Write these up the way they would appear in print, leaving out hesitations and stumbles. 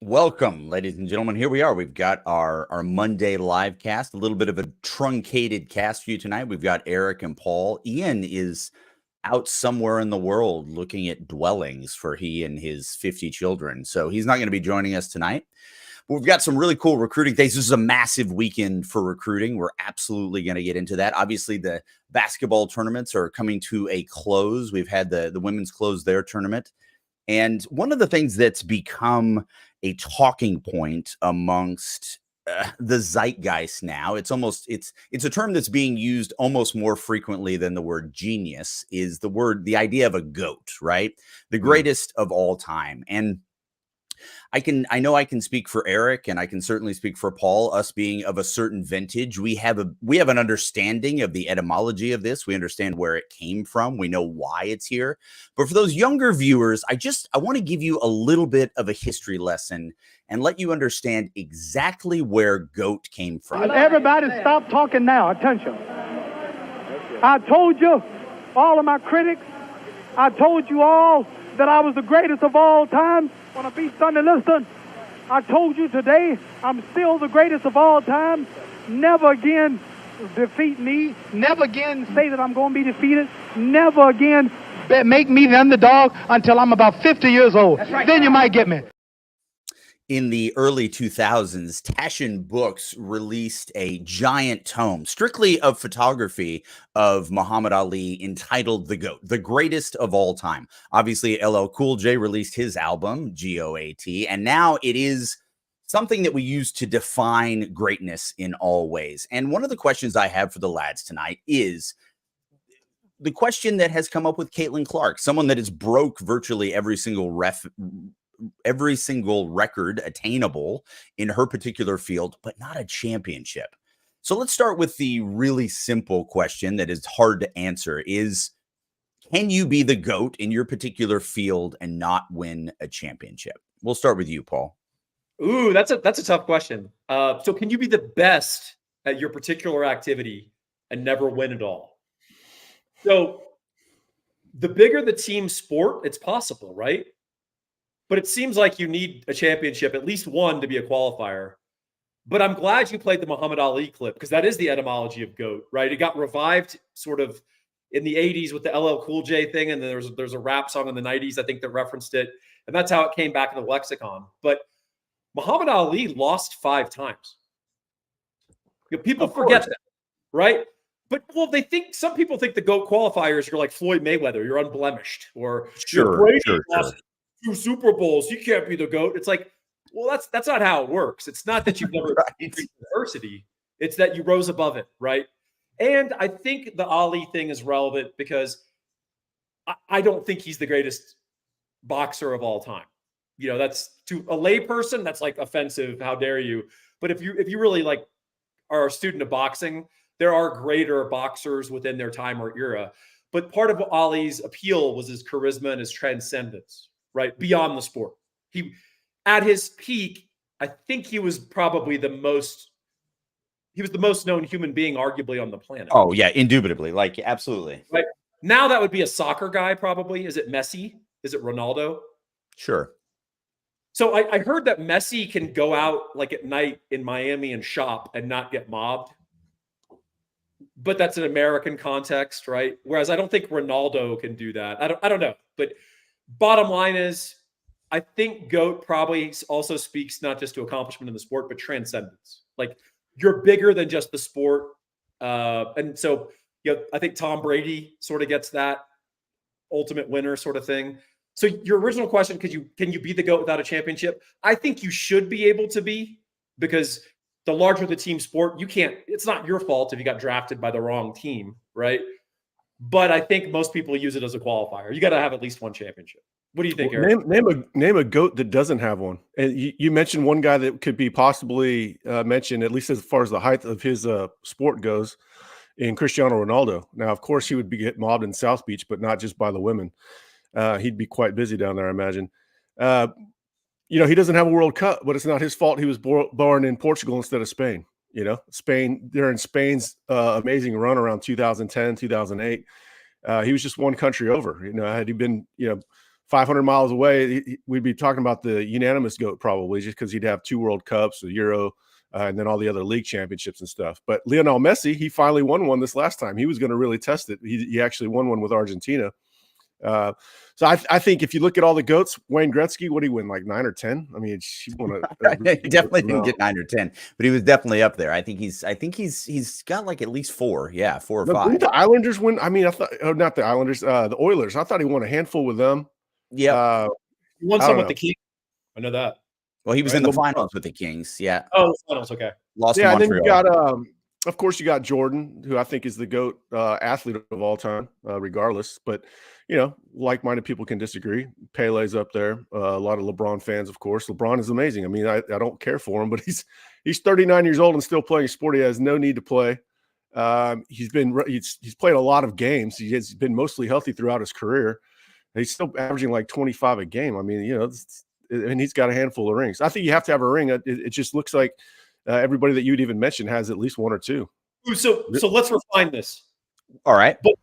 Welcome, ladies and gentlemen. Here we are. We've got our Monday live cast, a little bit of a truncated cast for you tonight. We've got Eric and Paul. Ian is out somewhere in the world looking at dwellings for he and his 50 children. So he's not going to be joining us tonight. But we've got some really cool recruiting things. This is a massive weekend for recruiting. We're absolutely going to get into that. Obviously, the basketball tournaments are coming to a close. We've had the women's close their tournament. And one of the things that's become a talking point amongst the zeitgeist now, it's a term that's being used almost more frequently than the word genius, is the idea of a GOAT, right? The greatest of all time. And I know I can speak for Eric, and I can certainly speak for Paul. Us being of a certain vintage, we have an understanding of the etymology of this. We understand where it came from. We know why it's here. But for those younger viewers, I want to give you a little bit of a history lesson and let you understand exactly where GOAT came from. Everybody stop talking now. Attention. I told you, all of my critics, I told you all that I was the greatest of all time. When I beat Sunday, listen, I told you today, I'm still the greatest of all time. Never again defeat me. Never again say that I'm going to be defeated. Never again make me the underdog until I'm about 50 years old. Right. Then you might get me. In the early 2000s, Taschen Books released a giant tome strictly of photography of Muhammad Ali entitled The GOAT, the greatest of all time. Obviously, LL Cool J released his album, GOAT, and now it is something that we use to define greatness in all ways. And one of the questions I have for the lads tonight is the question that has come up with Caitlin Clark, someone that has broke virtually every single record attainable in her particular field, but not a championship. So let's start with the really simple question that is hard to answer is, can you be the GOAT in your particular field and not win a championship? We'll start with you, Paul. Ooh, that's a tough question. So can you be the best at your particular activity and never win it all? So the bigger the team sport, it's possible, right? But it seems like you need a championship, at least one, to be a qualifier. But I'm glad you played the Muhammad Ali clip, because that is the etymology of GOAT, right? It got revived sort of in the 80s with the LL Cool J thing, and there's a rap song in the 90s, I think, that referenced it. And that's how it came back in the lexicon. But Muhammad Ali lost 5 times. People forget that, right? But, well, some people think the GOAT qualifiers, you're like Floyd Mayweather, you're unblemished. Or Brady lost 2 Super Bowls, you can't be the GOAT. It's like, well, that's not how it works. It's not that you've never faced adversity. It's that you rose above it, right? And I think the Ali thing is relevant because I don't think he's the greatest boxer of all time. You know, that's to a layperson, that's like offensive. How dare you? But if you really like are a student of boxing, there are greater boxers within their time or era. But part of Ali's appeal was his charisma and his transcendence. Right, beyond the sport. He, at his peak, I think he was probably the most known human being, arguably, on the planet. Oh yeah, indubitably, like absolutely. Right now, that would be a soccer guy, probably. Is it Messi? Is it Ronaldo? Sure. So I heard that Messi can go out like at night in Miami and shop and not get mobbed. But that's an American context, right? Whereas I don't think Ronaldo can do that. I don't know, but. Bottom line is, I think GOAT probably also speaks not just to accomplishment in the sport, but transcendence. Like, you're bigger than just the sport. And so, I think Tom Brady sort of gets that ultimate winner sort of thing. So your original question, can you be the GOAT without a championship? I think you should be able to be, because the larger the team sport, it's not your fault if you got drafted by the wrong team, right? But I think most people use it as a qualifier. You got to have at least one championship. What do you think, Eric? Name a GOAT that doesn't have one. And you mentioned one guy that could be possibly mentioned, at least as far as the height of his sport goes, in Cristiano Ronaldo. Now, of course, he would get mobbed in South Beach, but not just by the women. He'd be quite busy down there, I imagine. He doesn't have a World Cup, but it's not his fault. He was born in Portugal instead of Spain. Spain, during Spain's amazing run around 2010, 2008, he was just one country over. Had he been, 500 miles away, we'd be talking about the unanimous GOAT probably, just because he'd have 2 World Cups, a Euro, and then all the other league championships and stuff. But Lionel Messi, he finally won one this last time. He was going to really test it. He actually won one with Argentina. So I think if you look at all the GOATs, Wayne Gretzky, what did he win, like 9 or 10? I mean, he won he definitely didn't get 9 or 10, but he was definitely up there. I think he's got like at least 4. Yeah, 4 or 5. Didn't the Islanders win? I mean, I thought, oh, not the Islanders, the Oilers. I thought he won a handful with them. Yeah. He won some with the Kings. I know that. Well, he was in the finals with the Kings. Yeah. Oh, the finals. Okay. Lost to Yeah, and then Montreal. you got, of course, you got Jordan, who I think is the GOAT athlete of all time, regardless. But, you know, like-minded people can disagree. Pele's up there. A lot of LeBron fans, of course. LeBron is amazing. I mean, I don't care for him, but he's 39 years old and still playing a sport he has no need to play. He's played a lot of games. He has been mostly healthy throughout his career. He's still averaging like 25 a game. I mean, you know, and he's got a handful of rings. I think you have to have a ring. It just looks like everybody that you'd even mentioned has at least 1 or 2. So let's refine this. All right. But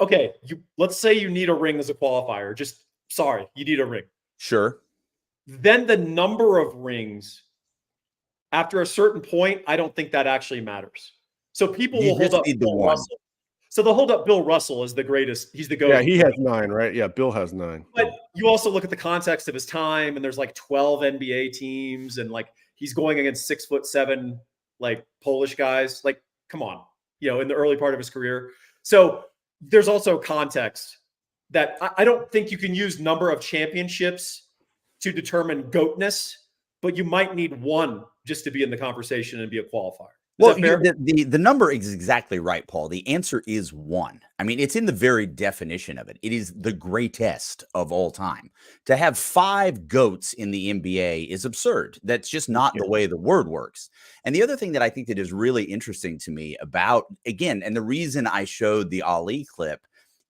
okay, let's say you need a ring as a qualifier. You need a ring. Sure. Then the number of rings after a certain point, I don't think that actually matters. So people will hold up Bill Russell. So they'll hold up Bill Russell as the greatest. He's the GOAT. Yeah, he has 9, right? Yeah, Bill has 9. But you also look at the context of his time, and there's like 12 NBA teams, and like he's going against 6'7" like Polish guys. Like, come on, you know, in the early part of his career. So there's also context that I don't think you can use number of championships to determine GOATness, but you might need 1 just to be in the conversation and be a qualifier. Well, the number is exactly right, Paul. The answer is 1. I mean, it's in the very definition of it. It is the greatest of all time. To have 5 GOATs in the NBA is absurd. That's just not the way the word works. And the other thing that I think that is really interesting to me about, again, and the reason I showed the Ali clip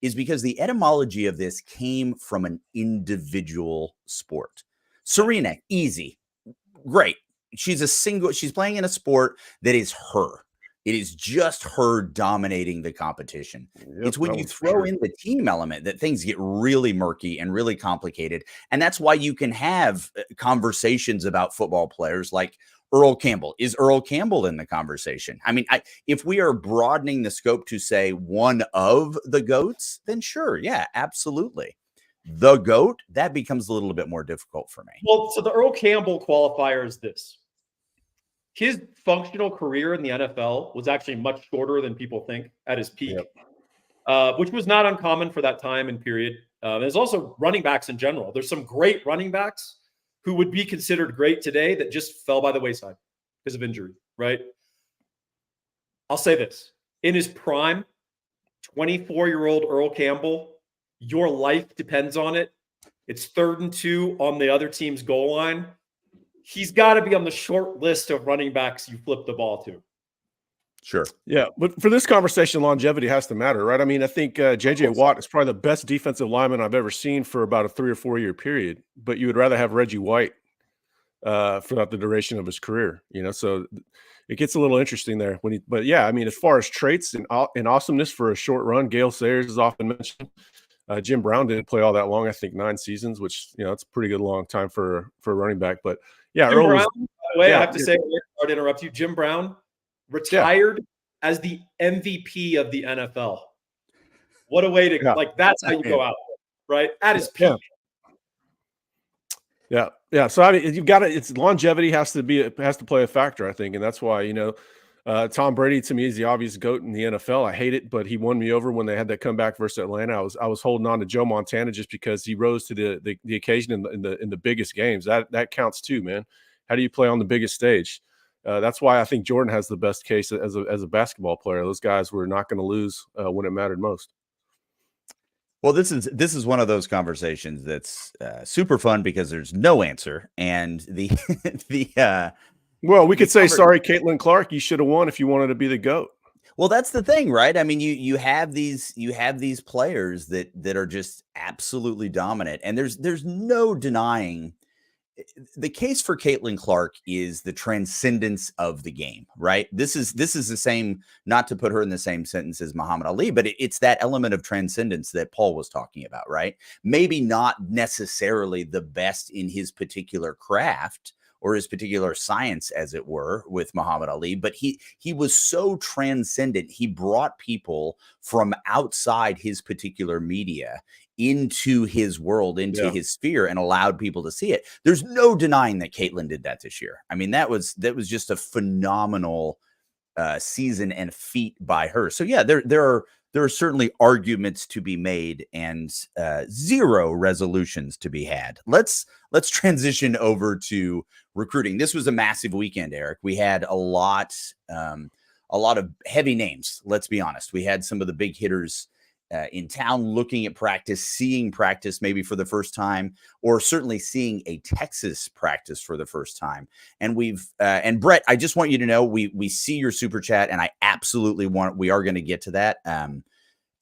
is because the etymology of this came from an individual sport. Serena, easy, great. She's playing in a sport that is her. It is just her dominating the competition. It's when you throw in the team element that things get really murky and really complicated. And that's why you can have conversations about football players like Earl Campbell. Is Earl Campbell in the conversation? I mean, if we are broadening the scope to say one of the GOATs, then sure. Yeah, absolutely. The GOAT, that becomes a little bit more difficult for me. Well, so the Earl Campbell qualifier is this. His functional career in the NFL was actually much shorter than people think at his peak, which was not uncommon for that time and period. There's also running backs in general. There's some great running backs who would be considered great today that just fell by the wayside because of injury, right? I'll say this. In his prime, 24-year-old Earl Campbell, your life depends on it. It's 3rd and 2 on the other team's goal line. He's got to be on the short list of running backs you flip the ball to. Sure. Yeah, but for this conversation, longevity has to matter, right? I mean, I think J.J. Watt is probably the best defensive lineman I've ever seen for about a 3 or 4 year period. But you would rather have Reggie White throughout the duration of his career, you know. So it gets a little interesting there. But yeah, I mean, as far as traits and awesomeness for a short run, Gale Sayers is often mentioned. Jim Brown didn't play all that long. I think 9 seasons, which, you know, it's a pretty good long time for a running back. But yeah, Jim Brown, by the way, I have to say, sorry to interrupt you. Jim Brown retired as the MVP of the NFL. What a way to like. That's how you go out, right? At his peak. Yeah. So I mean, you've got to. It's longevity has to play a factor, I think, and that's why, you know, Tom Brady to me is the obvious GOAT in the NFL. I hate it, but he won me over when they had that comeback versus Atlanta. I was holding on to Joe Montana just because he rose to the occasion in the biggest games. That counts too, man. How do you play on the biggest stage? That's why I think Jordan has the best case as a basketball player. Those guys were not going to lose when it mattered most. Well, this is one of those conversations that's super fun because there's no answer, and well, we could say, sorry, Caitlin Clark, you should have won if you wanted to be the GOAT. Well, that's the thing, right? I mean, you have these players that are just absolutely dominant, and there's no denying the case for Caitlin Clark is the transcendence of the game, right? This is the same, not to put her in the same sentence as Muhammad Ali, but it's that element of transcendence that Paul was talking about, right? Maybe not necessarily the best in his particular craft or his particular science, as it were, with Muhammad Ali, but he was so transcendent. He brought people from outside his particular media into his world, into his sphere, and allowed people to see it. There's no denying that Caitlin did that this year. I mean, that was just a phenomenal season and feat by her. So yeah, there are certainly arguments to be made and zero resolutions to be had. Let's transition over to recruiting. This was a massive weekend, Eric. We had a lot of heavy names. Let's be honest. We had some of the big hitters in town looking at practice, seeing practice maybe for the first time, or certainly seeing a Texas practice for the first time. And and Brett, I just want you to know, we see your super chat, and I absolutely we are going to get to that.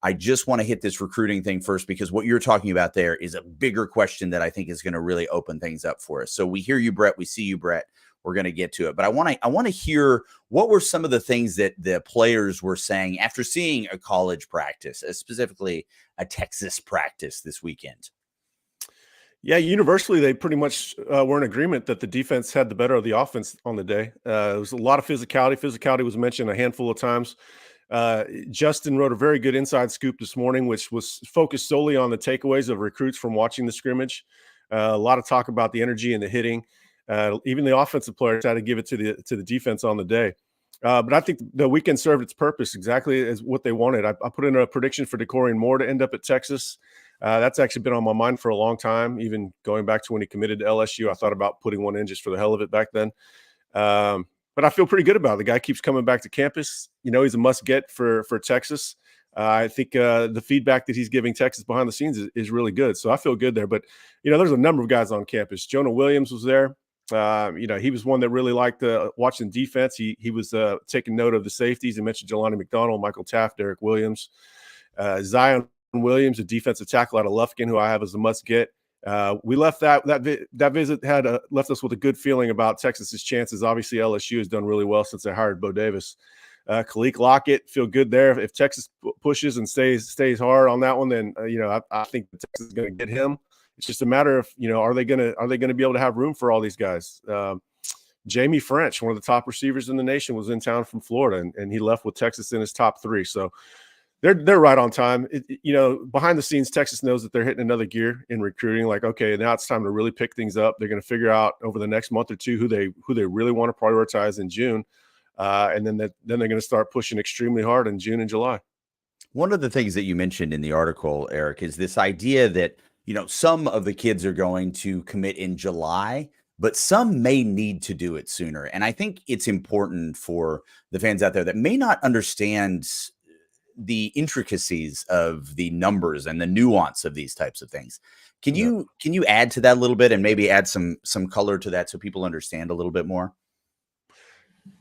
I just want to hit this recruiting thing first, because what you're talking about there is a bigger question that I think is going to really open things up for us. So we hear you, Brett. We see you, Brett. We're going to get to it, but I want to hear what were some of the things that the players were saying after seeing a college practice, specifically a Texas practice this weekend. Yeah, universally, they pretty much were in agreement that the defense had the better of the offense on the day. There was a lot of physicality. Physicality was mentioned a handful of times. Justin wrote a very good inside scoop this morning, which was focused solely on the takeaways of recruits from watching the scrimmage. A lot of talk about the energy and the hitting. Even the offensive players had to give it to the defense on the day. But I think the weekend served its purpose exactly as what they wanted. I put in a prediction for DeCorian Moore to end up at Texas. That's actually been on my mind for a long time, even going back to when he committed to LSU. I thought about putting one in just for the hell of it back then. But I feel pretty good about it. The guy keeps coming back to campus. You know, he's a must-get for Texas. I think the feedback that he's giving Texas behind the scenes is really good. So I feel good there. But, you know, there's a number of guys on campus. Jonah Williams was there. You know, he was one that really liked watching defense. He was taking note of the safeties. He mentioned Jelani McDonald, Michael Taft, Derek Williams, Zion Williams, a defensive tackle out of Lufkin, who I have as a must-get. We left that visit had left us with a good feeling about Texas's chances. Obviously, LSU has done really well since they hired Bo Davis. Khalil Lockett, feel good there. If Texas pushes and stays hard on that one, then you know I think Texas is going to get him. It's just a matter of, you know, are they going to be able to have room for all these guys? Jamie French, one of the top receivers in the nation, was in town from Florida, and he left with Texas in his top 3. So they're right on time. You know, behind the scenes, Texas knows that they're hitting another gear in recruiting. Like, okay, now it's time to really pick things up. They're going to figure out over the next month or two who they really want to prioritize in June, and then they're going to start pushing extremely hard in June and July. One of the things that you mentioned in the article, Eric, is this idea that, you know, some of the kids are going to commit in July, but some may need to do it sooner. And I think it's important for the fans out there that may not understand the intricacies of the numbers and the nuance of these types of things. Can you add to that a little bit and maybe add some color to that so people understand a little bit more?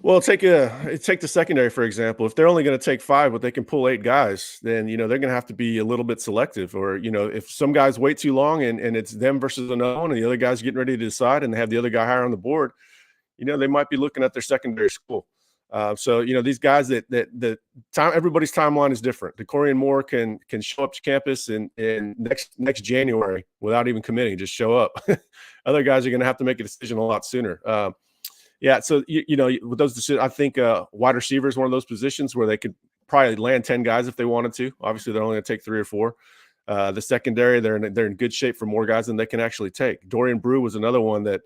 Well, take the secondary, for example. If they're only going to take 5, but they can pull 8 guys, then, you know, they're going to have to be a little bit selective. Or, you know, if some guys wait too long and it's them versus another one, and the other guy's getting ready to decide and they have the other guy higher on the board, you know, they might be looking at their secondary school. So, you know, these guys that time, everybody's timeline is different. DeCorian Moore can show up to campus in next January without even committing, just show up. Other guys are going to have to make a decision a lot sooner. Yeah, so you know, with those decisions, I think wide receiver is one of those positions where they could probably land 10 guys if they wanted to. Obviously, they're only going to take 3 or 4. The secondary, they're in good shape for more guys than they can actually take. Dorian Brew was another one that,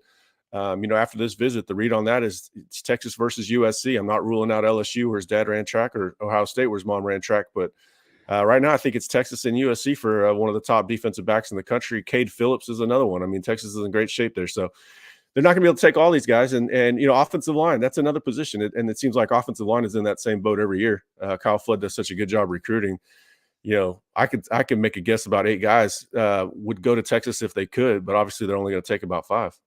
you know, after this visit, the read on that is it's Texas versus USC. I'm not ruling out LSU, where his dad ran track, or Ohio State, where his mom ran track, but right now I think it's Texas and USC for one of the top defensive backs in the country. Cade Phillips is another one. I mean, Texas is in great shape there, so they're not going to be able to take all these guys. And you know, offensive line, that's another position. And it seems like offensive line is in that same boat every year. Kyle Flood does such a good job recruiting. You know, I could make a guess about 8 guys would go to Texas if they could, but obviously they're only going to take about 5.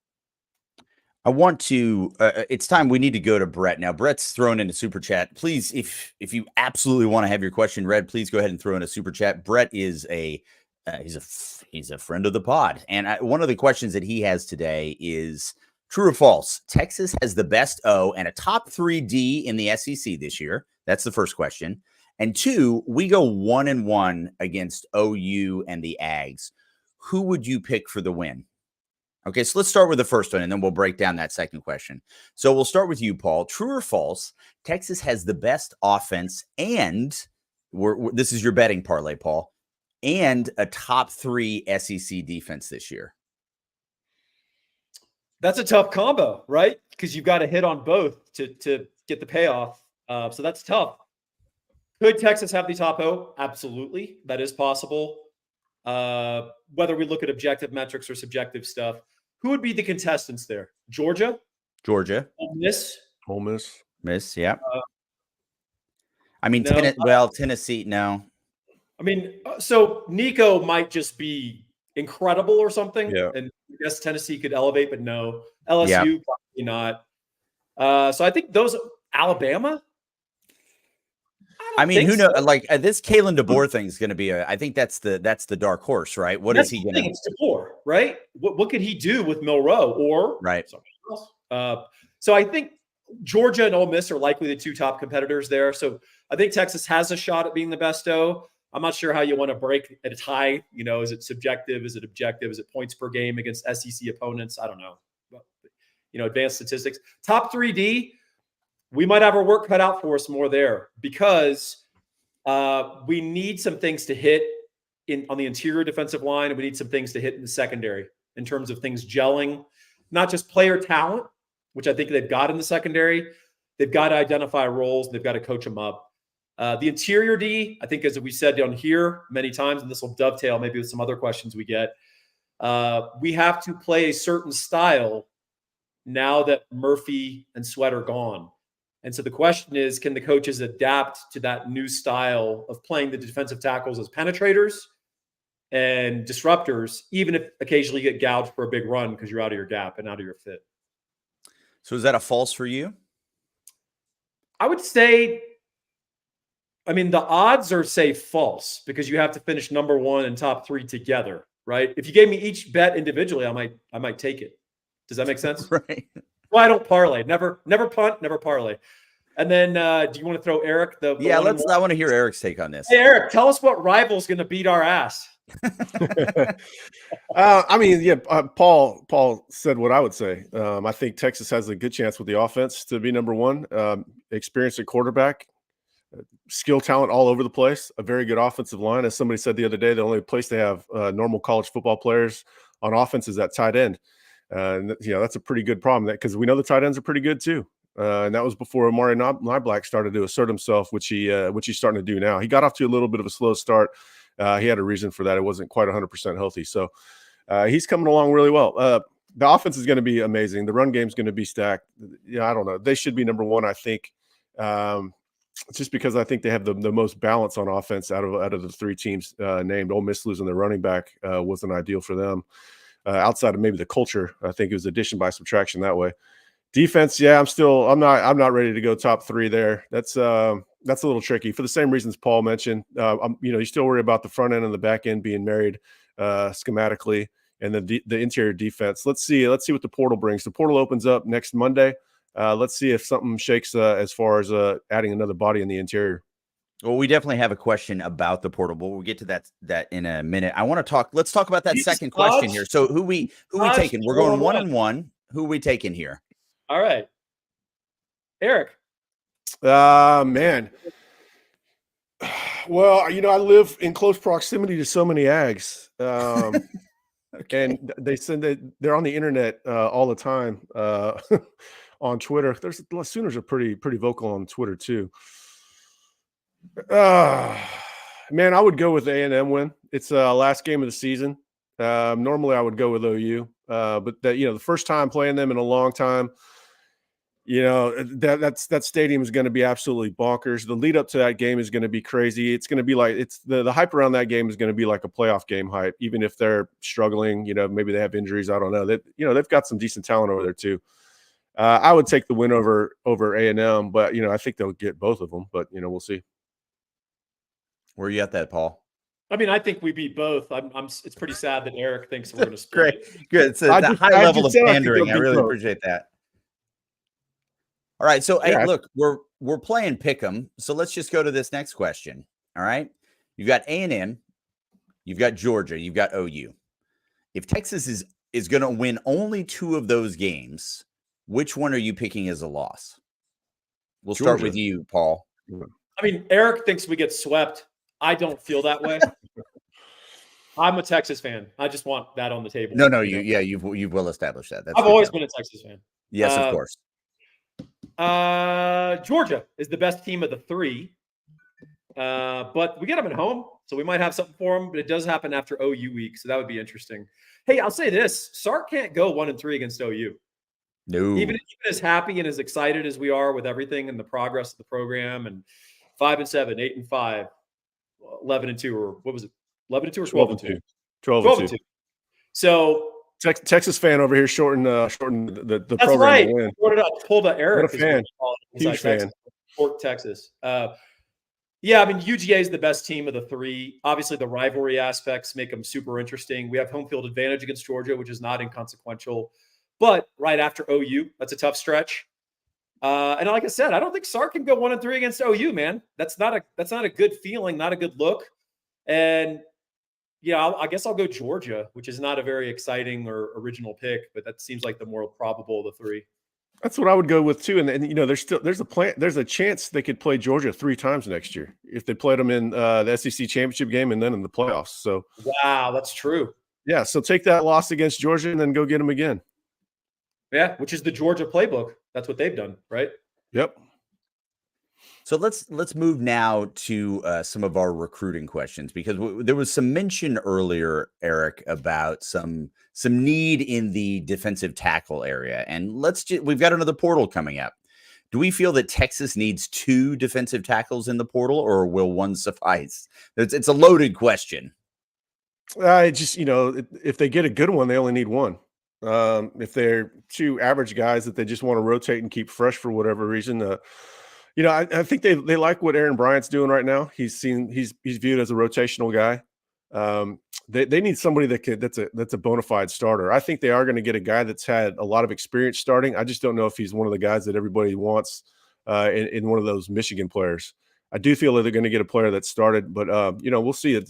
I want to, it's time we need to go to Brett. Now, Brett's thrown in a super chat. Please, if you absolutely want to have your question read, please go ahead and throw in a super chat. Brett is a He's a friend of the pod, and one of the questions that he has today is true or false. Texas has the best O and a top 3 D in the SEC this year. That's the first question. And 2, we go 1-1 against OU and the Ags. Who would you pick for the win? Okay, so let's start with the first one, and then we'll break down that second question. So we'll start with you, Paul. True or false? Texas has the best offense, and this is your betting parlay, Paul, and a top 3 SEC defense this year. That's a tough combo, right? Because you've got to hit on both to get the payoff. So that's tough. Could Texas have the top O? Absolutely. That is possible. Whether we look at objective metrics or subjective stuff, who would be the contestants there? Georgia? Georgia. Ole Miss? Ole Miss. Miss, yeah. I mean, no. Tennessee, no. I mean, so Nico might just be incredible or something. Yeah. And I guess Tennessee could elevate, but no. LSU, probably not. So I think those Alabama. I mean, who knows? Like this Kalen DeBoer thing is going to be I think that's the dark horse, right? What is he going to? It's DeBoer, right? What could he do with Milroe or right? Something else? So I think Georgia and Ole Miss are likely the 2 top competitors there. So I think Texas has a shot at being the best O. I'm not sure how you want to break at a tie. You know, is it subjective? Is it objective? Is it points per game against SEC opponents? I don't know. You know, advanced statistics. Top 3D, we might have our work cut out for us more there because we need some things to hit on the interior defensive line, and we need some things to hit in the secondary in terms of things gelling, not just player talent, which I think they've got in the secondary. They've got to identify roles, and they've got to coach them up. The interior D, I think, as we said down here many times, and this will dovetail maybe with some other questions we get, we have to play a certain style now that Murphy and Sweat are gone. And so the question is, can the coaches adapt to that new style of playing the defensive tackles as penetrators and disruptors, even if occasionally you get gouged for a big run because you're out of your gap and out of your fit? So is that a false for you? I would say, I mean, the odds are say false because you have to finish number 1 and top 3 together, right? If you gave me each bet individually, I might take it. Does that make sense? Right. Well, I don't parlay. Never punt, never parlay. And then do you want to throw Eric the yeah, I want to hear Eric's take on this. Hey, Eric, tell us what rival's going to beat our ass. I mean, yeah, Paul said what I would say. I think Texas has a good chance with the offense to be number 1. Experienced at quarterback, skill talent all over the place, a very good offensive line. As somebody said the other day, the only place they have normal college football players on offense is at tight end. And you know, that's a pretty good problem because we know the tight ends are pretty good too. And that was before Amari Niblack started to assert himself, which he's starting to do now. He got off to a little bit of a slow start. He had a reason for that. It wasn't quite 100% healthy. So he's coming along really well. The offense is going to be amazing. The run game is going to be stacked. Yeah, I don't know. They should be number 1, I think, just because I think they have the most balance on offense out of the 3 teams named. Ole Miss losing their running back wasn't ideal for them. Outside of maybe the culture, I think it was addition by subtraction that way. Defense, yeah, I'm not ready to go top 3 there. That's a little tricky for the same reasons Paul mentioned. You still worry about the front end and the back end being married schematically, and the interior defense. Let's see what the portal brings. The portal opens up next Monday. Let's see if something shakes as far as adding another body in the interior. Well, we definitely have a question about the portable. We'll get to that in a minute. Let's talk about that second question here. So who we taking? We're going 1-1. Who are we taking here? All right. Eric. Man. Well, I live in close proximity to so many Ags. Okay. And they send they're on the internet all the time on Twitter. The Sooners are pretty vocal on Twitter too. Man, I would go with A&M win. It's last game of the season. Normally I would go with OU, but the first time playing them in a long time, that stadium is going to be absolutely bonkers. The lead up to that game is going to be crazy. It's going to be like the hype around that game is going to be like a playoff game hype, even if they're struggling. Maybe they have injuries. I don't know. They've got some decent talent over there too. I would take the win over A&M, but I think they'll get both of them. But we'll see. Where are you at that, Paul? I mean, I think we beat both. It's pretty sad that Eric thinks we're going to split. Great. Good. It's a high level of pandering. I really appreciate that. All right. So, hey, look, we're playing Pick'em. So let's just go to this next question. All right. You've got A&M, you've got Georgia, you've got OU. If Texas is going to win only 2 of those games, which one are you picking as a loss? We'll start with you, Paul. I mean, Eric thinks we get swept. I don't feel that way. I'm a Texas fan. I just want that on the table. No, you've well established that. I've always been a Texas fan. Yes, of course. Georgia is the best team of the 3, but we get them at home, so we might have something for them. But it does happen after OU week, so that would be interesting. Hey, I'll say this: Sark can't go 1-3 against OU. No, even as happy and as excited as we are with everything and the progress of the program, and 5-7, 8-5, 11-2, or what was it? 11-2 or 12-2? 12-2. So Texas fan over here shortened the that's program right. to win. I pulled a Eric. What a fan. Huge fan. Fort Texas. Yeah, I mean, UGA is the best team of the 3. Obviously, the rivalry aspects make them super interesting. We have home field advantage against Georgia, which is not inconsequential. But right after OU, that's a tough stretch. And like I said, I don't think Sark can go 1-3 against OU, man. That's not a good feeling, not a good look. And yeah, I guess I'll go Georgia, which is not a very exciting or original pick, but that seems like the more probable of the 3. That's what I would go with too. And you know, there's a chance they could play Georgia 3 times next year if they played them in the SEC championship game and then in the playoffs. So wow, that's true. Yeah, so take that loss against Georgia and then go get them again. Yeah, which is the Georgia playbook. That's what they've done, right? Yep. So let's move now to some of our recruiting questions, because there was some mention earlier, Eric, about some need in the defensive tackle area, and we've got another portal coming up. Do we feel that Texas needs 2 defensive tackles in the portal, or will 1 suffice? It's a loaded question. Just, you know, if they get a good one, they only need 1. If they're 2 average guys that they just want to rotate and keep fresh for whatever reason, you know, I think they like what Aaron Bryant's doing right now. He's viewed as a rotational guy. They need somebody that's a bona fide starter. I think they are going to get a guy that's had a lot of experience starting. I just don't know if he's one of the guys that everybody wants in one of those Michigan players. I do feel that they're going to get a player that started, but you know, we'll see.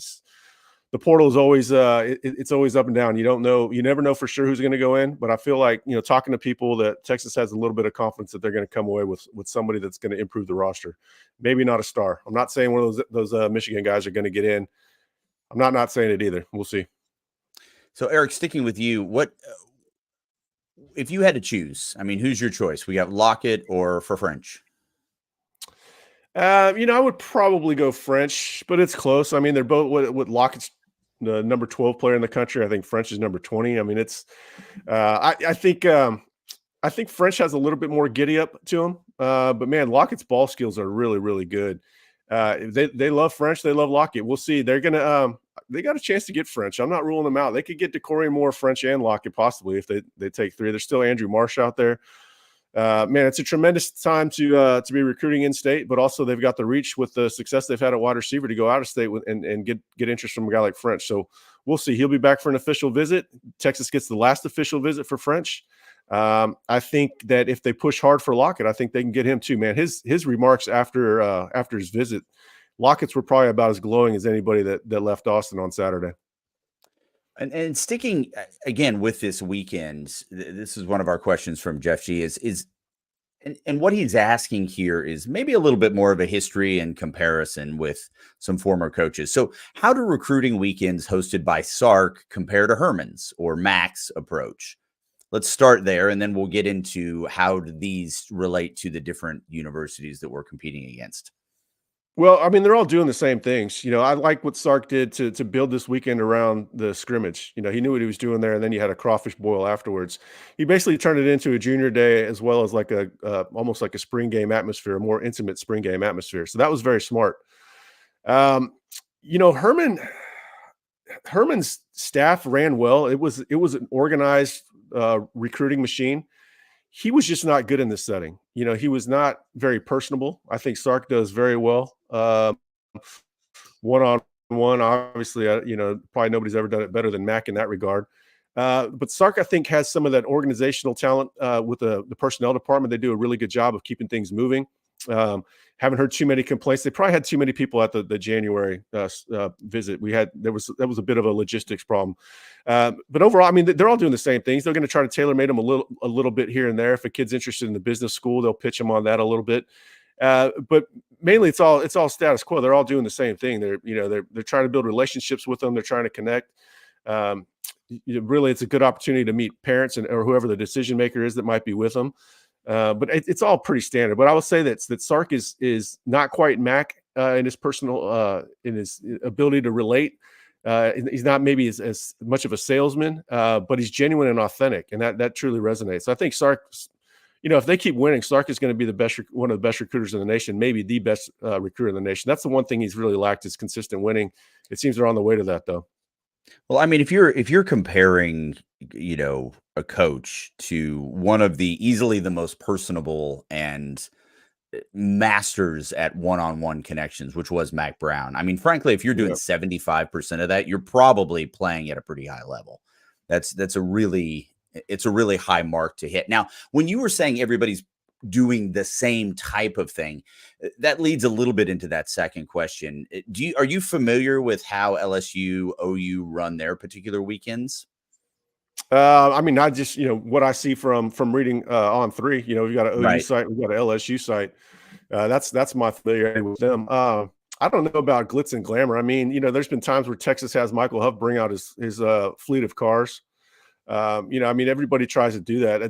The portal is always it's always up and down. You don't know, you never know for sure who's going to go in. But I feel like, you know, talking to people, that Texas has a little bit of confidence that they're going to come away with somebody that's going to improve the roster. Maybe not a star. I'm not saying one of those Michigan guys are going to get in. I'm not saying it either. We'll see. So Eric, sticking with you, what if you had to choose? I mean, who's your choice? We got Lockett or for French? You know, I would probably go French, but it's close. I mean, they're both what Lockett's the number 12 player in the country. I think French is number 20. I mean, it's I think French has a little bit more giddy up to him. But man, Lockett's ball skills are really, really good. They love French. They love Lockett. We'll see. They're gonna they got a chance to get French. I'm not ruling them out. They could get DeCorian Moore, French, and Lockett possibly if they take 3. There's still Andrew Marsh out there. Man, it's a tremendous time to be recruiting in state, but also they've got the reach with the success they've had at wide receiver to go out of state and get interest from a guy like French. So we'll see. He'll be back for an official visit. Texas gets the last official visit for French. I think that if they push hard for Lockett, I think they can get him too, man. His remarks after his visit, Lockett's were probably about as glowing as anybody that left Austin on Saturday. And sticking again with this weekend, this is one of our questions from Jeff G. And what he's asking here is maybe a little bit more of a history and comparison with some former coaches. So, how do recruiting weekends hosted by Sark compare to Herman's or Mac's approach? Let's start there, and then we'll get into how do these relate to the different universities that we're competing against. Well, I mean, they're all doing the same things. You know, I like what Sark did to build this weekend around the scrimmage. You know, he knew what he was doing there, and then you had a crawfish boil afterwards. He basically turned it into a junior day as well as like almost like a spring game atmosphere, a more intimate spring game atmosphere. So that was very smart. You know, Herman's staff ran well. It was an organized recruiting machine. He was just not good in this setting. You know, he was not very personable. I think Sark does very well one-on-one one. Obviously, probably nobody's ever done it better than Mac in that regard. But Sark, I think, has some of that organizational talent with the personnel department. They do a really good job of keeping things moving. Haven't heard too many complaints. They probably had too many people at the January visit. That was a bit of a logistics problem. But overall, I mean, they're all doing the same things. They're going to try to tailor-made them a little bit here and there. If a kid's interested in the business school, they'll pitch them on that a little bit. But mainly, it's all status quo. They're all doing the same thing. They're trying to build relationships with them. They're trying to connect. Really, it's a good opportunity to meet parents or whoever the decision maker is that might be with them. But it's all pretty standard. But I will say that Sark is not quite Mac in his personal in his ability to relate. He's not maybe as much of a salesman, but he's genuine and authentic, and that truly resonates. So I think Sark, if they keep winning, Sark is going to be one of the best recruiters in the nation, maybe the best recruiter in the nation. That's the one thing he's really lacked is consistent winning. It seems they're on the way to that, though. Well, I mean, if you're comparing, a coach to one of the easily the most personable and masters at one-on-one connections, which was Mac Brown. I mean, frankly, if you're doing 75% of that, you're probably playing at a pretty high level. It's a really high mark to hit. Now, when you were saying everybody's doing the same type of thing, that leads a little bit into that second question. Are you familiar with how LSU, OU run their particular weekends? I mean, not just what I see from reading On3. We've got an OU site, we've got an LSU site. That's my familiarity with them. I don't know about glitz and glamour. I mean, there's been times where Texas has Michael Huff bring out his fleet of cars. I mean, everybody tries to do that.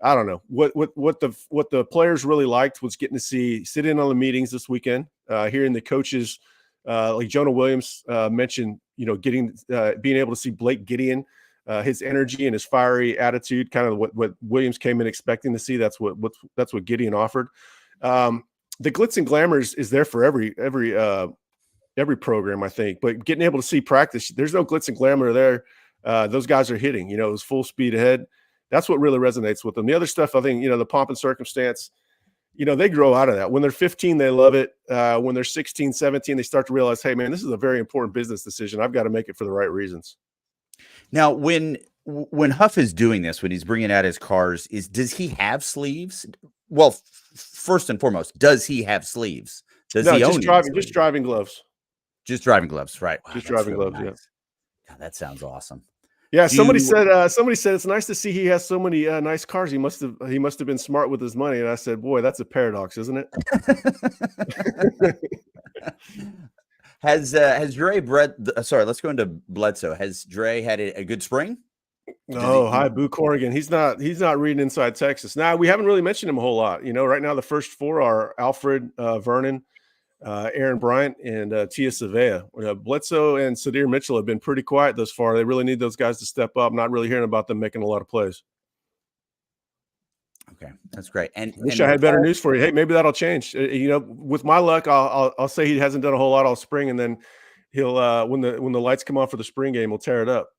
I don't know what the players really liked was getting to sit in on the meetings this weekend, hearing the coaches like Jonah Williams mentioned, being able to see Blake Gideon, his energy and his fiery attitude, kind of what Williams came in expecting to see. That's what Gideon offered. The glitz and glamour is there for every program, I think, but getting able to see practice, there's no glitz and glamour there. Those guys are hitting, it was full speed ahead. That's what really resonates with them. The other stuff, I think, the pomp and circumstance, they grow out of that. When they're 15, they love it. When they're 16, 17, they start to realize, hey, man, this is a very important business decision. I've got to make it for the right reasons. Now, when Huff is doing this, when he's bringing out his cars, does he have sleeves? Well, first and foremost, does he have sleeves? Does he own just driving gloves? Just driving gloves, right? Just driving gloves. Nice. Yeah. God, that sounds awesome. Yeah, somebody said it's nice to see he has so many nice cars. He must have been smart with his money. And I said, boy, that's a paradox, isn't it? Has Dre let's go into Bledsoe. Has Dre had a good spring? Hi, Boo Corrigan. He's not reading Inside Texas. Now, we haven't really mentioned him a whole lot. Right now the first four are Alfred, Vernon, Aaron Bryant, and Tia Savea. Bledsoe and Sadir Mitchell have been pretty quiet thus far. They really need those guys to step up. Not really hearing about them making a lot of plays. Okay, that's great. And I wish I had better news for you. Hey, maybe that'll change. With my luck, I'll say he hasn't done a whole lot all spring, and then he'll when the lights come on for the spring game, he'll tear it up.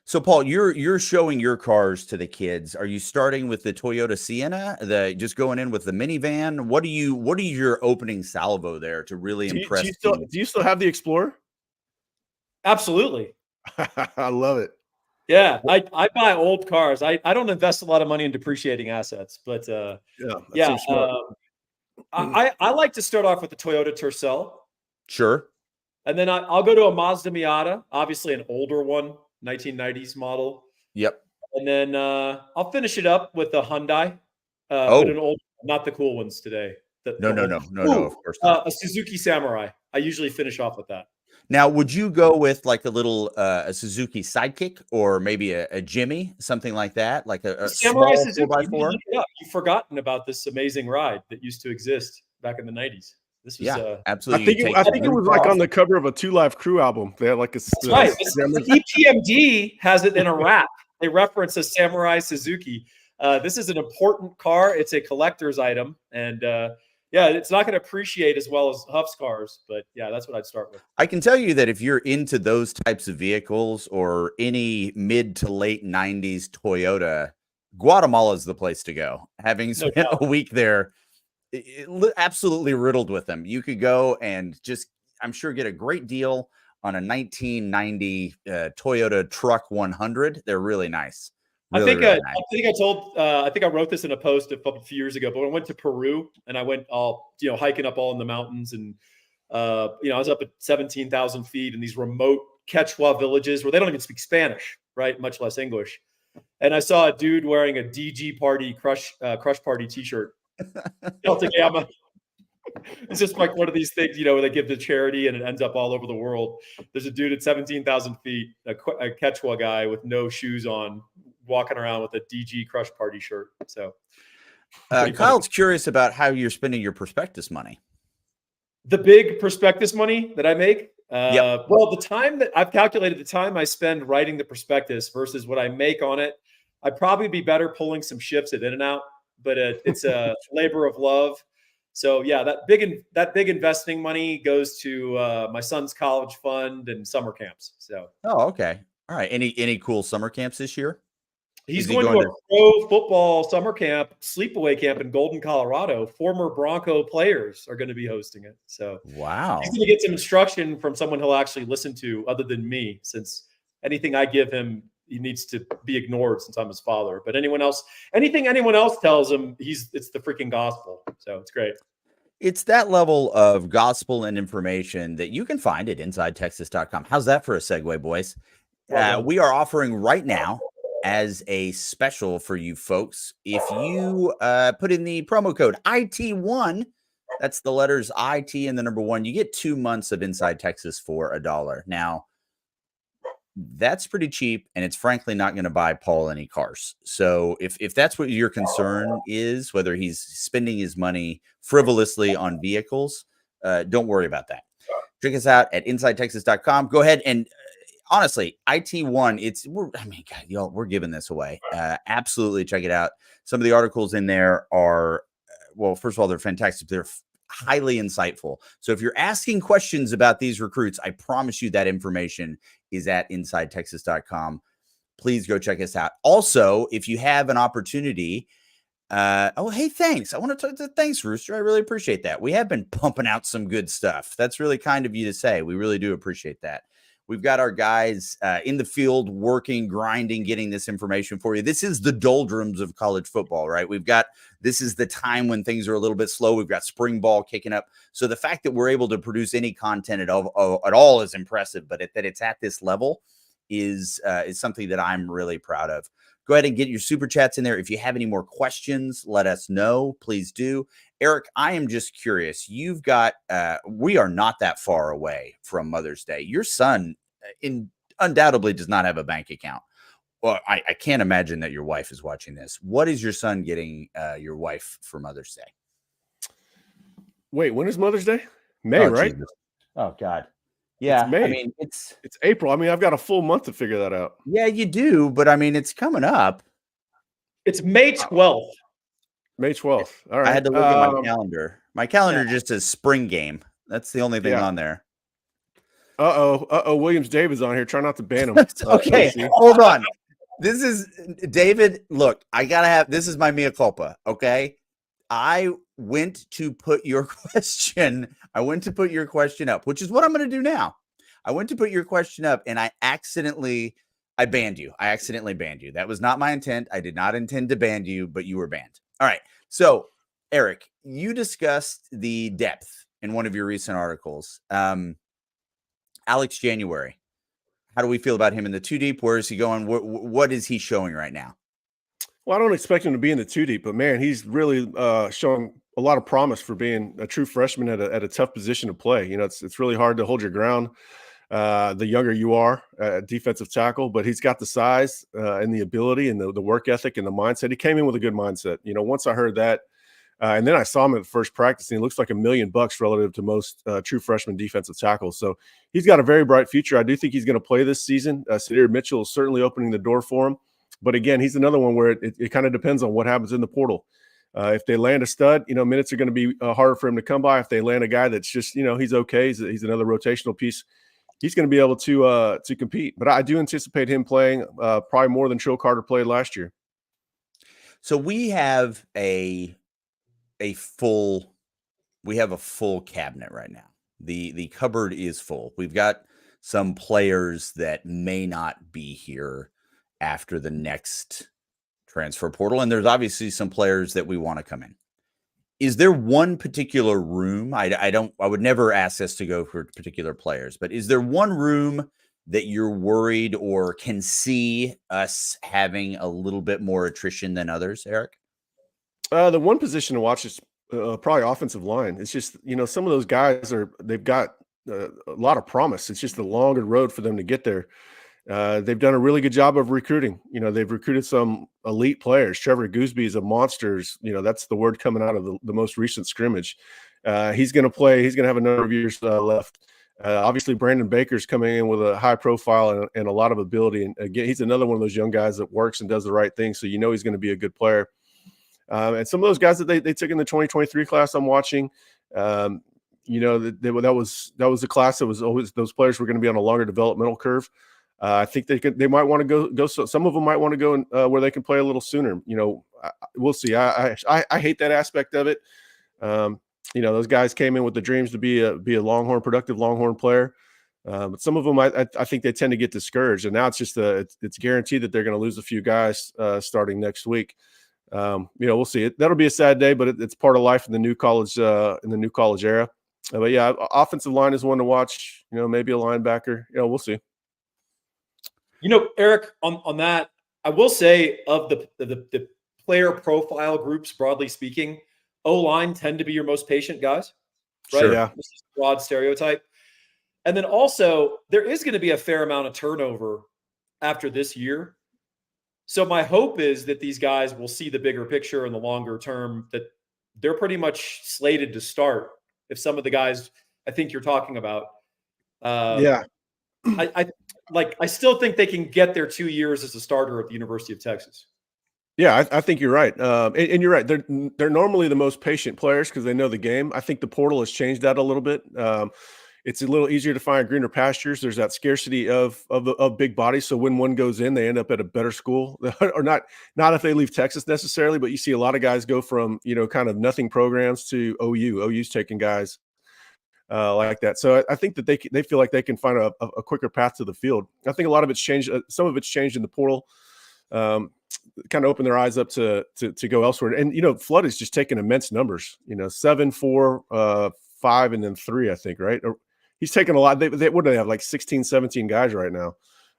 So, Paul, you're showing your cars to the kids. Are you starting with the Toyota Sienna? Just going in with the minivan? What are your opening salvo there to really impress? Do you still have the Explorer? Absolutely. I love it. Yeah, I buy old cars. I don't invest a lot of money in depreciating assets, but I like to start off with the Toyota Tercel. Sure. And then I'll go to a Mazda Miata, obviously an older one, 1990s model. Yep. And then I'll finish it up with a Hyundai. But an old, not the cool ones today. No, of course not. A Suzuki Samurai. I usually finish off with that. Now, would you go with like a little a Suzuki Sidekick or maybe a Jimmy, something like that, like a Samurai small Suzuki? 4x4? You've forgotten about this amazing ride that used to exist back in the 90s. This was absolutely. I think it was like on the cover of a Two Live Crew album. They had like That's right. EPMD has it in a wrap. They reference a Samurai Suzuki. This is an important car. It's a collector's item, and it's not going to appreciate as well as Huff's cars, but yeah, that's what I'd start with. I can tell you that if you're into those types of vehicles or any mid to late 90s Toyota, Guatemala is the place to go. Having spent a week there, absolutely riddled with them. You could go and I'm sure, get a great deal on a 1990 Toyota Truck 100. They're really nice. Really, really nice. I think I wrote this in a post a few years ago, but when I went to Peru and I went all, hiking up all in the mountains and, I was up at 17,000 feet in these remote Quechua villages where they don't even speak Spanish, right? Much less English. And I saw a dude wearing a DG Party Crush Party T-shirt. It's just like one of these things, where they give to charity and it ends up all over the world. There's a dude at 17,000 feet, a Quechua guy with no shoes on, walking around with a DG Crush Party shirt. So Kyle's curious about how you're spending your prospectus money. The big prospectus money that I make. Yep. Well, the time that I've calculated, the time I spend writing the prospectus versus what I make on it, I'd probably be better pulling some shifts at In-N-Out, but it's a labor of love. So yeah, that big investing money goes to my son's college fund and summer camps. So. Oh, okay. All right. Any cool summer camps this year? He's going to a pro football summer camp, sleepaway camp in Golden, Colorado. Former Bronco players are going to be hosting it. So wow, he's going to get some instruction from someone he'll actually listen to other than me, since anything I give him, he needs to be ignored since I'm his father. But anything anyone else tells him, it's the freaking gospel. So it's great. It's that level of gospel and information that you can find at InsideTexas.com. How's that for a segue, boys? We are offering right now, as a special for you folks, if you put in the promo code IT1, that's the letters IT and the number 1, you get 2 months of Inside Texas for $1. Now, that's pretty cheap, and it's frankly not going to buy Paul any cars. So if that's what your concern is, whether he's spending his money frivolously on vehicles, don't worry about that. Check us out at InsideTexas.com. Go ahead and honestly, IT1, we're giving this away. Absolutely check it out. Some of the articles in there are, well, first of all, they're fantastic. They're highly insightful. So if you're asking questions about these recruits, I promise you that information is at InsideTexas.com. Please go check us out. Also, if you have an opportunity, hey, thanks. I want to talk to thanks, Rooster. I really appreciate that. We have been pumping out some good stuff. That's really kind of you to say. We really do appreciate that. We've got our guys in the field working, grinding, getting this information for you. This is the doldrums of college football, right? This is the time when things are a little bit slow. We've got spring ball kicking up. So the fact that we're able to produce any content at all is impressive, but that it's at this level is something that I'm really proud of. Go ahead and get your super chats in there. If you have any more questions, let us know. Please do. Eric, I am just curious. You've got, we are not that far away from Mother's Day. Your son undoubtedly does not have a bank account. Well, I can't imagine that your wife is watching this. What is your son getting your wife for Mother's Day? Wait, when is Mother's Day? May, right? Jesus. Oh, God. Yeah, it's May. I mean, it's April. I mean, I've got a full month to figure that out. Yeah, you do, but I mean, it's coming up. It's May 12th. May 12th. All right. I had to look at my calendar. My calendar just says spring game. That's the only thing on there. Williams David's on here. Try not to ban him. Okay, hold on. This is David. Look, this is my mea culpa. Okay. I went to put your question up, which is what I'm going to do now. I went to put your question up and I banned you. I accidentally banned you. That was not my intent. I did not intend to ban you, but you were banned. All right. So, Eric, you discussed the depth in one of your recent articles. Alex January. How do we feel about him in the 2 deep? Where is he going? What is he showing right now? Well, I don't expect him to be in the 2 deep, but man, he's really showing a lot of promise for being a true freshman at a tough position to play. You know, it's really hard to hold your ground the younger you are at defensive tackle, but he's got the size and the ability and the work ethic and the mindset. He came in with a good mindset. You know, once I heard that, and then I saw him at the first practice, and he looks like $1 million relative to most true freshman defensive tackles. So he's got a very bright future. I do think he's going to play this season. Sadir Mitchell is certainly opening the door for him. But again, he's another one where it kind of depends on what happens in the portal. If they land a stud, you know, minutes are going to be harder for him to come by. If they land a guy that's just, you know, he's okay, he's another rotational piece, he's going to be able to compete. But I do anticipate him playing probably more than Trill Carter played last year. So we have a full cabinet right now. The cupboard is full. We've got some players that may not be here after the next transfer portal, and there's obviously some players that we want to come in. Is there one particular room? I would never ask us to go for particular players, but is there one room that you're worried or can see us having a little bit more attrition than others, Eric? The one position to watch is probably offensive line. It's just, some of those guys they've got a lot of promise. It's just a longer road for them to get there. They've done a really good job of recruiting. They've recruited some elite players. Trevor Gooseby is a monster. That's the word coming out of the most recent scrimmage. He's going to play. He's going to have a number of years left. Obviously, Brandon Baker's coming in with a high profile and a lot of ability. And again, he's another one of those young guys that works and does the right thing. So he's going to be a good player. And some of those guys that they took in the 2023 class, I'm watching. That was the class that was always those players were going to be on a longer developmental curve. I think they might want to go. So some of them might want to go where they can play a little sooner. We'll see. I hate that aspect of it. Those guys came in with the dreams to be a Longhorn, productive Longhorn player. But some of them, I think they tend to get discouraged, and now it's just it's guaranteed that they're going to lose a few guys starting next week. We'll see. That'll be a sad day, but it's part of life in the new college era. But yeah, offensive line is one to watch. Maybe a linebacker. We'll see. Eric, on that, I will say of the player profile groups, broadly speaking, O-line tend to be your most patient guys, right? Sure, yeah. This is a broad stereotype. And then also, there is going to be a fair amount of turnover after this year. So my hope is that these guys will see the bigger picture in the longer term, that they're pretty much slated to start. If some of the guys I think you're talking about, yeah. I still think they can get their 2 years as a starter at the University of Texas. Yeah, I think you're right. And you're right. They're normally the most patient players because they know the game. I think the portal has changed that a little bit. It's a little easier to find greener pastures. There's that scarcity of big bodies. So when one goes in, they end up at a better school, or not if they leave Texas necessarily, but you see a lot of guys go from, kind of nothing programs to OU. OU's taking guys like that. So I think that they feel like they can find a quicker path to the field. I think a lot of it's changed. Some of it's changed in the portal. Kind of open their eyes up to go elsewhere. And, Flood is just taking immense numbers, 7, 4, 5, and then 3, I think, right? He's taking a lot. They what do they have, like 16, 17 guys right now?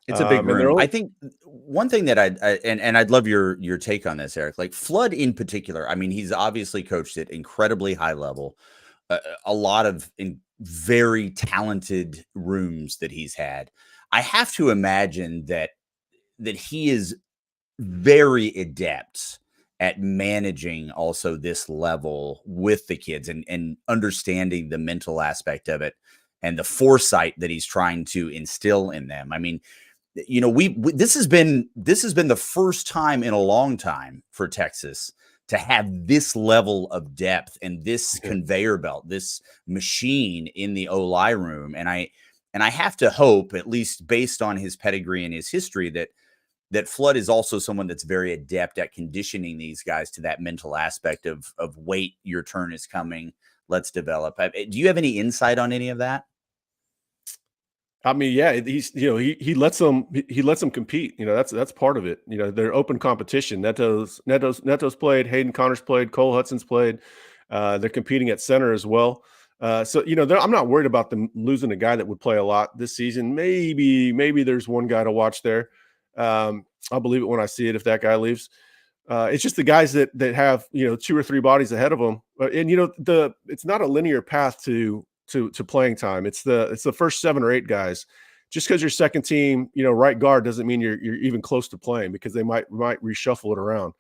It's a big room. I think one thing that I'd love your take on this, Eric, like Flood in particular. I mean, he's obviously coached at incredibly high level, a lot of very talented rooms that he's had. I have to imagine that he is very adept at managing also this level with the kids and understanding the mental aspect of it and the foresight that he's trying to instill in them. I mean, this has been the first time in a long time for Texas to have this level of depth and this conveyor belt, this machine in the O-line room. And I have to hope, at least based on his pedigree and his history, that Flood is also someone that's very adept at conditioning these guys to that mental aspect of wait, your turn is coming. Let's develop. Do you have any insight on any of that? I mean, yeah, he's he lets them compete. That's part of it. They're open competition. Neto's played, Hayden Connors played, Cole Hudson's played. They're competing at center as well. So I'm not worried about them losing a guy that would play a lot this season. Maybe there's one guy to watch there. I'll believe it when I see it if that guy leaves. It's just the guys that have 2 or 3 bodies ahead of them. And it's not a linear path to playing time. It's the first 7 or 8 guys. Just because you're second team, right guard doesn't mean you're even close to playing, because they might reshuffle it around.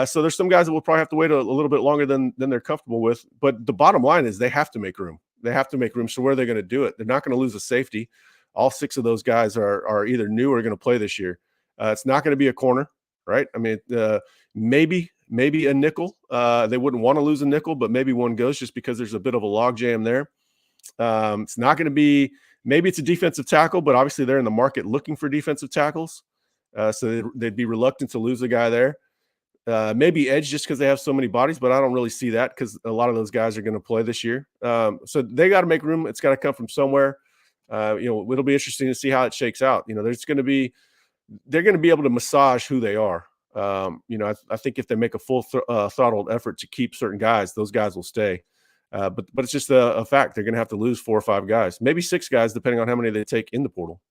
So there's some guys that will probably have to wait a little bit longer than they're comfortable with. But the bottom line is they have to make room. They have to make room. So where are they going to do it? They're not going to lose a safety. All 6 of those guys are either new or going to play this year. It's not going to be a corner, right? I mean, maybe a nickel. They wouldn't want to lose a nickel, but maybe one goes just because there's a bit of a log jam there. It's not going to be – maybe it's a defensive tackle, but obviously they're in the market looking for defensive tackles. So they'd be reluctant to lose a guy there. Maybe edge just because they have so many bodies, but I don't really see that because a lot of those guys are going to play this year. So they got to make room. It's got to come from somewhere. It'll be interesting to see how it shakes out. They're going to be able to massage who they are. I think if they make a full throttled effort to keep certain guys, those guys will stay. But it's just a fact. They're going to have to lose 4 or 5 guys, maybe 6 guys, depending on how many they take in the portal.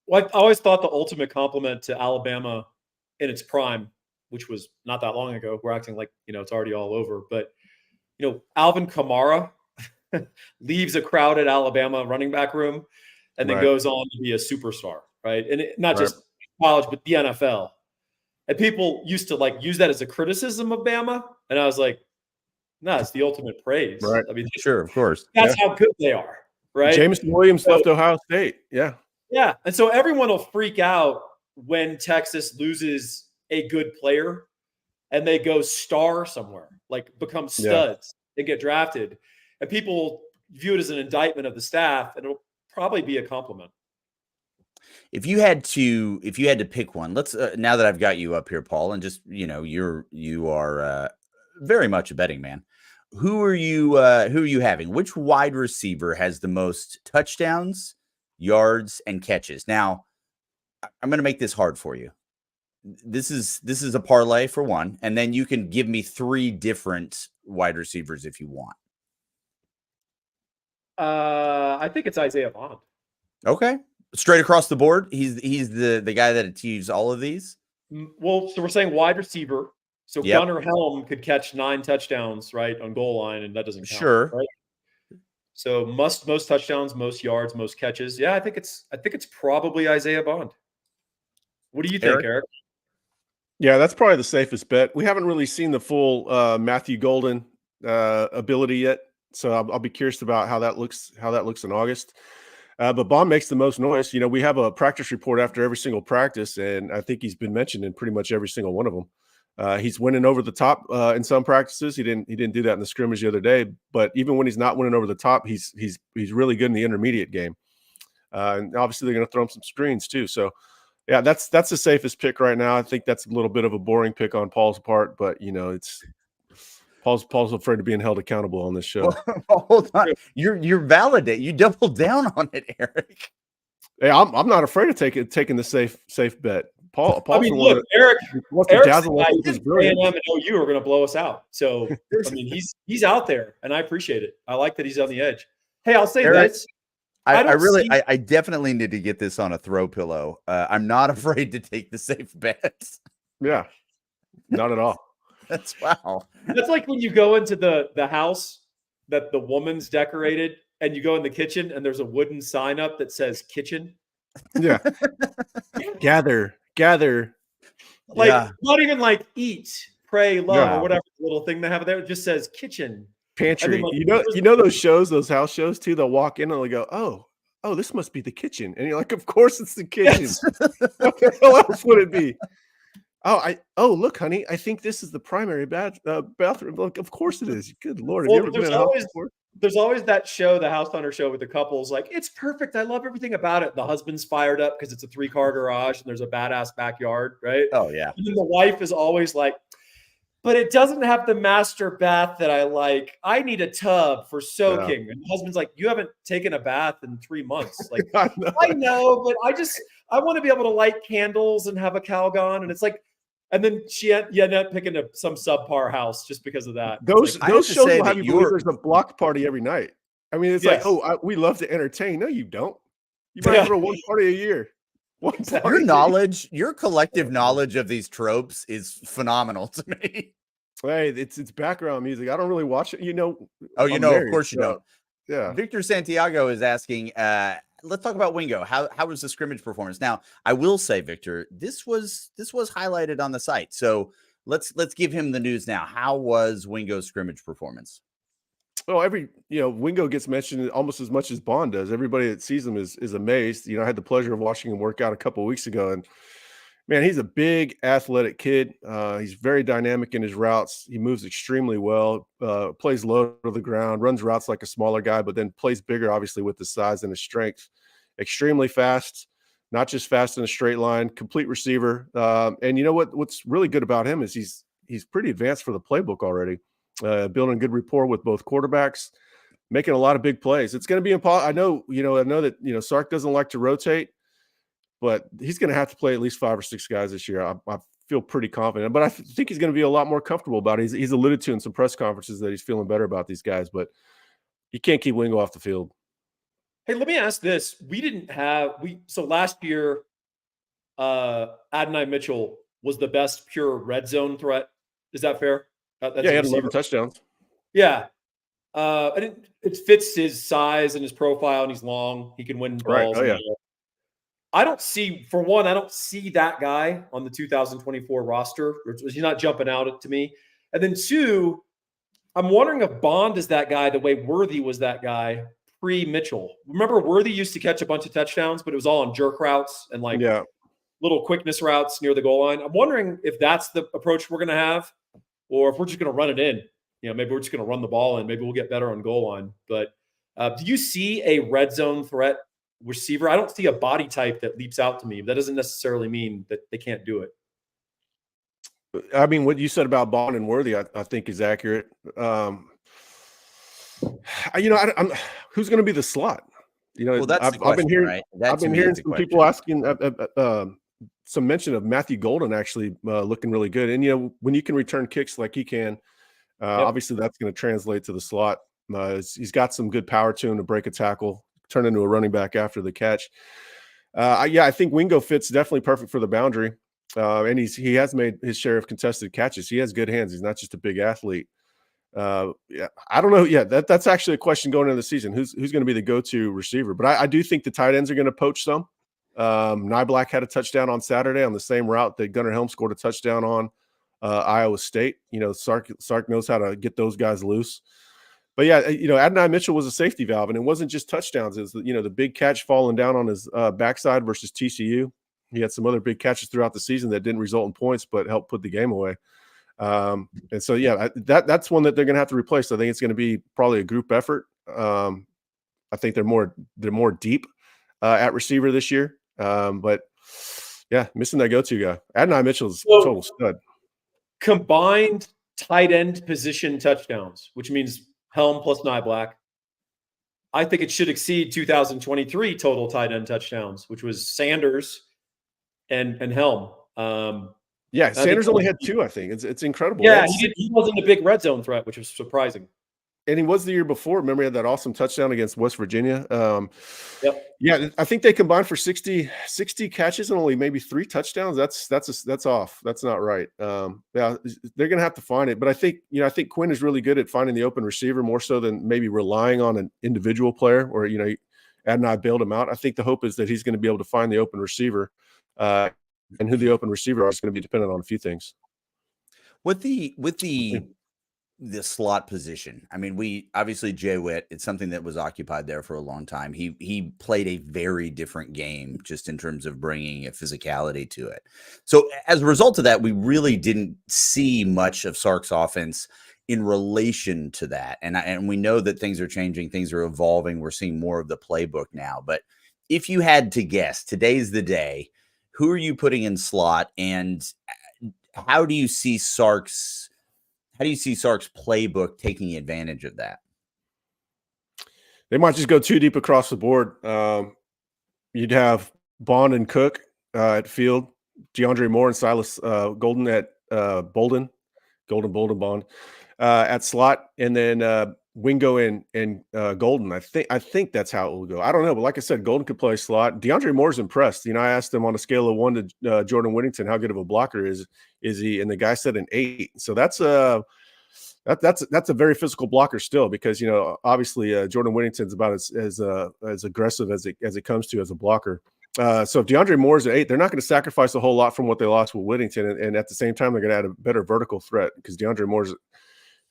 Well, I always thought the ultimate compliment to Alabama in its prime, which was not that long ago. We're acting like, it's already all over. But, Alvin Kamara leaves a crowded Alabama running back room and then goes on to be a superstar, right? And not just college, but the NFL. And people used to use that as a criticism of Bama. And I was like, no, it's the ultimate praise. Right. I mean, sure, of course. That's how good they are, right? Jameson Williams left Ohio State. Yeah. Yeah. And so everyone will freak out when Texas loses a good player and they go star somewhere, become studs and get drafted. And people will view it as an indictment of the staff, and it'll probably be a compliment. If you had to pick one, let's now that I've got you up here, Paul, and just you are very much a betting man. Who are you having? Which wide receiver has the most touchdowns, yards, and catches? Now, I'm going to make this hard for you. This is a parlay for one, and then you can give me 3 different wide receivers if you want. I think it's Isaiah Bond. Okay. Straight across the board, he's the guy that achieves all of these. Well, so we're saying wide receiver. So Gunnar Helm could catch 9 touchdowns, right, on goal line, and that doesn't count. Sure. Right? So most touchdowns, most yards, most catches. Yeah, I think it's probably Isaiah Bond. What do you think, Eric? Yeah, that's probably the safest bet. We haven't really seen the full Matthew Golden ability yet, so I'll be curious about how that looks in August. But Bond makes the most noise. We have a practice report after every single practice, and I think he's been mentioned in pretty much every single one of them. He's winning over the top in some practices. He didn't do that in the scrimmage the other day. But even when he's not winning over the top, he's really good in the intermediate game. And obviously they're going to throw him some screens too. So yeah, that's the safest pick right now. I think that's a little bit of a boring pick on Paul's part, but it's Paul's afraid of being held accountable on this show. Well, hold on, you're validate. You doubled down on it, Eric. Hey, I'm not afraid of taking the safe bet. Paul. I mean, look, Eric's A&M and OU are going to blow us out. So I mean, he's out there, and I appreciate it. I like that he's on the edge. Hey, I'll say this. I definitely need to get this on a throw pillow. I'm not afraid to take the safe bets. Yeah, not at all. That's wow. That's like when you go into the house that the woman's decorated, and you go in the kitchen, and there's a wooden sign up that says kitchen. Yeah. Gather. Not even like eat, pray, love, or whatever little thing they have there. It just says kitchen. Pantry. You know those shows, those house shows too. They'll walk in and they'll go, oh, this must be the kitchen, and you're like, of course it's the kitchen. Yes. What the hell else would it be? Look, honey, I think this is the primary bathroom. Look, of course it is. Good Lord, have you ever been in a house before? There's always that show, the House Hunter show, with the couples like, it's perfect. I love everything about it. The husband's fired up because it's a 3-car garage and there's a badass backyard, right? Oh yeah. And then the wife is always like, but it doesn't have the master bath that I like. I need a tub for soaking. Yeah. And the husband's like, you haven't taken a bath in 3 months. Like, I know, but I want to be able to light candles and have a Calgon. And it's like, and then you end up picking some subpar house just because of that. Those shows will have you believe there's a block party every night. I mean, it's like, we love to entertain. No, you don't. You might throw one party a year. Your collective knowledge of these tropes is phenomenal to me. Hey, it's background music. I don't really watch it. Of course you don't. Yeah. Victor Santiago is asking, let's talk about Wingo. How was the scrimmage performance? Now, I will say, Victor, this was highlighted on the site. So let's give him the news now. How was Wingo's scrimmage performance? Well, Wingo gets mentioned almost as much as Bond does. Everybody that sees him is amazed. I had the pleasure of watching him work out a couple of weeks ago, and man, he's a big athletic kid. He's very dynamic in his routes. He moves extremely well, plays low to the ground, runs routes like a smaller guy, but then plays bigger, obviously, with his size and his strength. Extremely fast, not just fast in a straight line, complete receiver. And you know what's really good about him is he's pretty advanced for the playbook already. Building good rapport with both quarterbacks, making a lot of big plays. It's going to be impossible. I know that Sark doesn't like to rotate, but he's going to have to play at least 5 or 6 guys this year. I feel pretty confident, but I think he's going to be a lot more comfortable about it. He's alluded to in some press conferences that he's feeling better about these guys, but you can't keep Wingo off the field. Hey, let me ask this. So last year, Adonai Mitchell was the best pure red zone threat. Is that fair? Yeah, he had 11 touchdowns. Yeah. It fits his size and his profile, and he's long. He can win balls. Right. Oh, yeah. I don't see that guy on the 2024 roster. He's not jumping out to me. And then 2, I'm wondering if Bond is that guy the way Worthy was that guy pre-Mitchell. Remember, Worthy used to catch a bunch of touchdowns, but it was all on jerk routes and little quickness routes near the goal line. I'm wondering if that's the approach we're going to have, or if we're just going to run it in. Maybe we're just going to run the ball and maybe we'll get better on goal line. But do you see a red zone threat receiver? I don't see a body type that leaps out to me. That doesn't necessarily mean that they can't do it. I mean, what you said about Bond and Worthy, I think is accurate. Who's going to be the slot? Well, that's I've the question, been hearing, right? I've been hearing some people asking some mention of Matthew Golden actually looking really good. And, when you can return kicks like he can, obviously that's going to translate to the slot. He's got some good power to him to break a tackle, turn into a running back after the catch. I think Wingo fits definitely perfect for the boundary. And he has made his share of contested catches. He has good hands. He's not just a big athlete. I don't know. Yeah, that's actually a question going into the season. Who's going to be the go-to receiver? But I do think the tight ends are going to poach some. Nyblack had a touchdown on Saturday on the same route that Gunnar Helm scored a touchdown on Iowa State. Sark knows how to get those guys loose. But yeah, Adonai Mitchell was a safety valve, and it wasn't just touchdowns. It was the big catch falling down on his backside versus TCU. He had some other big catches throughout the season that didn't result in points, but helped put the game away. And so, that's one that they're going to have to replace. I think it's going to be probably a group effort. I think they're more deep at receiver this year. But yeah, missing that go-to guy. Adonai Mitchell's a total stud. Combined tight end position touchdowns, which means Helm plus Nyblack. I think it should exceed 2023 total tight end touchdowns, which was Sanders and Helm. Sanders only had 2, I think. It's incredible. Yeah, he wasn't a big red zone threat, which was surprising. And he was the year before. Remember, he had that awesome touchdown against West Virginia. Yeah, I think they combined for 60 catches and only maybe 3 touchdowns. That's off. That's not right. They're going to have to find it. But I think Quinn is really good at finding the open receiver more so than maybe relying on an individual player or, Adonai bailed him out. I think the hope is that he's going to be able to find the open receiver. And who the open receiver is going to be dependent on a few things. With the slot position, I mean, we obviously Jay Witt. It's something that was occupied there for a long time. He played a very different game just in terms of bringing a physicality to it. So as a result of that, we really didn't see much of Sark's offense in relation to that. And we know that things are changing, things are evolving. We're seeing more of the playbook now. But if you had to guess, today's the day. Who are you putting in slot, and how do you see Sark's playbook taking advantage of that? They might just go too deep across the board. You'd have Bond and Cook at field, DeAndre Moore and Silas Golden at Bolden Bond at slot, and then Wingo and Golden. I think that's how it will go. I don't know, but like I said, Golden could play slot. DeAndre Moore's impressed. I asked him on a scale of 1 to Jordan Whittington how good of a blocker is he, and the guy said an 8. So that's a very physical blocker still, because obviously Jordan Whittington's about as aggressive as it comes to as a blocker. So if DeAndre Moore's at 8, they're not going to sacrifice a whole lot from what they lost with Whittington, and at the same time they're going to add a better vertical threat because DeAndre Moore's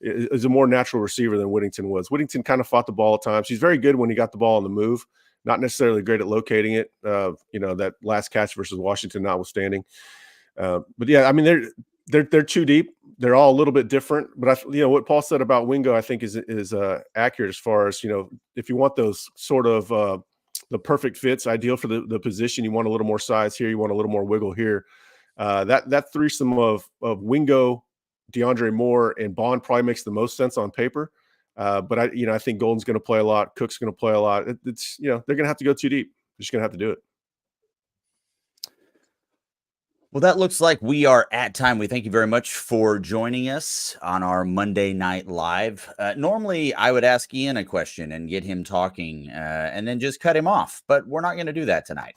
is a more natural receiver than Whittington was. Whittington kind of fought the ball at times. He's very good when he got the ball on the move, not necessarily great at locating it. That last catch versus Washington notwithstanding. But yeah, I mean they're too deep. They're all a little bit different. But what Paul said about Wingo, I think is accurate as far as if you want those sort of the perfect fits, ideal for the position. You want a little more size here. You want a little more wiggle here. That threesome of Wingo, DeAndre Moore and Bond probably makes the most sense on paper. But I think Golden's going to play a lot. Cook's going to play a lot. It's they're going to have to go too deep. They're just going to have to do it. Well, that looks like we are at time. We thank you very much for joining us on our Monday Night Live. Normally, I would ask Ian a question and get him talking and then just cut him off, but we're not going to do that tonight.